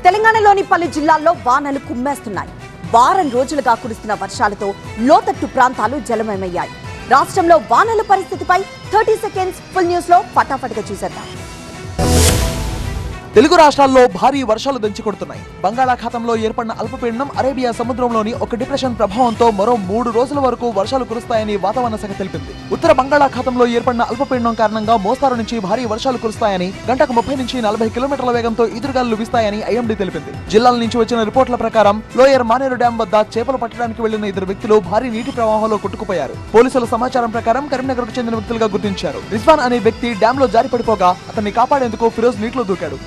తెలంగాణలోని పలు జిల్లాల్లో వానలు కుమ్మేస్తున్నాయి. వారం రోజులుగా కురుస్తున్న వర్షాలతో లోతట్టు ప్రాంతాలు జలమయమయ్యాయి. రాష్ట్రంలో వానల పరిస్థితిపై 30 సెకండ్స్ ఫుల్ న్యూస్ లో ఫటాఫట్గా చూసేద్దాం. తెలుగు రాష్ట్రాల్లో భారీ వర్షాలు దంచికొడుతున్నాయి. బంగాళాఖాతంలో ఏర్పడిన అల్పపీడనం అరేబియా సముద్రంలోని ఒక డిప్రెషన్ ప్రభావంతో మరో 3 రోజుల వరకు వర్షాలు కురుస్తాయని వాతావరణ శాఖ తెలిపింది. ఉత్తర బంగాళాఖాతంలో ఏర్పడిన అల్పపీడనం కారణంగా మోస్తారు నుంచి భారీ వర్షాలు కురుస్తాయని, గంటకు 30 నుంచి 40 కిలోమీటర్ల వేగంతో ఈదురుగాలులు వీస్తాయని ఐఎండీ తెలిపింది. జిల్లాల నుంచి వచ్చిన రిపోర్టుల ప్రకారం లోయర్ మానేరు డ్యాం వద్ద చేపలు పట్టడానికి వెళ్లిన 2 వ్యక్తులు భారీ నీటి ప్రవాహంలో కొట్టుకుపోయారు. పోలీసుల సమాచారం ప్రకారం కరీంనగర్కు చెందిన వ్యక్తులుగా గుర్తించారు. రిజ్వాన్ అనే వ్యక్తి డ్యాం లో జారి పడిపోగా అతన్ని కాపాడేందుకు ఫిరోజ్ నీటిలో దూకాడు.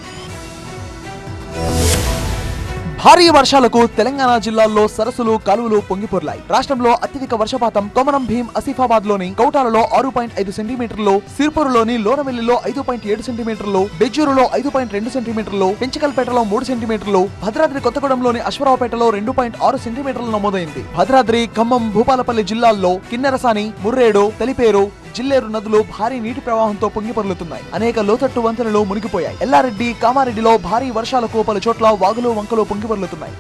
భారీ వర్షాలకు తెలంగాణ జిల్లాల్లో సరస్సులు, కాలువలు పొంగిపొర్లాయి. రాష్ట్రంలో అత్యధిక వర్షపాతం కొమరం భీం ఆసిఫాబాద్ లోని కౌటాలలో 6.5 సెంటీమీటర్లు, సిర్పూరులోని లోనవెల్లిలో 5.7 సెంటీమీటర్లు, బెజ్జూరులో 5.2 సెంటీమీటర్లు, పెంచకల్పేటలో 3 సెంటీమీటర్లు, భద్రాద్రి కొత్తగూడెంలోని అశ్వరావుపేటలో 2.6 సెంటీమీటర్లు నమోదైంది. భద్రాద్రి, ఖమ్మం, భూపాలపల్లి జిల్లాల్లో కిన్నెరసాని, ముర్రేడు, తెలిపేరు, జిల్లేరు నదులు భారీ నీటి ప్రవాహంతో పొంగిపొర్లుతున్నాయి. అనేక లోతట్టు వంతెనలు మునిగిపోయాయి. ఎల్లారెడ్డి, కామారెడ్డిలో భారీ వర్షాలకు పలు చోట్ల వాగులు, వంకలు పొంగిపొర్లుతున్నాయి.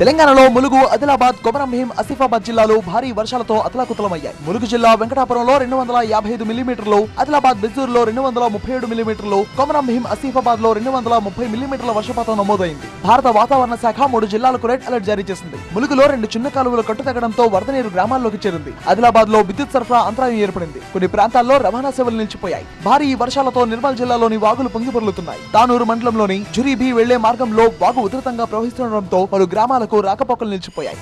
తెలంగాణలో ములుగు, ఆదిలాబాద్, కొమరం భీం, ఆసిఫాబాద్ జిల్లాలు భారీ వర్షాలతో అతలాకుతలమయ్యాయి. ములుగు జిల్లా వెంకటాపురంలో 255 మిల్లీమీటర్లు, ఆదిలాబాద్ బెజ్జూరులో 237 మిల్లీమీటర్లు, కొమరం భీం, ఆసిఫాబాద్ లో 230 మిల్లీమీటర్ల వర్షపాతం నమోదైంది. భారత వాతావరణ శాఖ 3 జిల్లాలకు రెడ్ అలర్ట్ జారీ చేసింది. ములుగులో 2 చిన్న కాలువలు కట్టుతెగడంతో వరద నీరు గ్రామాల్లోకి చేరింది. ఆదిలాబాద్ లో విద్యుత్ సరఫరా అంతరాయం ఏర్పడింది. కొన్ని ప్రాంతాల్లో రవాణా సేవలు నిలిచిపోయాయి. భారీ వర్షాలతో నిర్మల్ జిల్లాలోని వాగులు పొంగిపొర్లుతున్నాయి. తానూరు మండలంలోని జురీబీ వెళ్లే మార్గంలో వాగు ఉధృతంగా ప్రవహిస్తుండటంతో పలు గ్రామాలకు రాకపోకలు నిలిచిపోయాయి.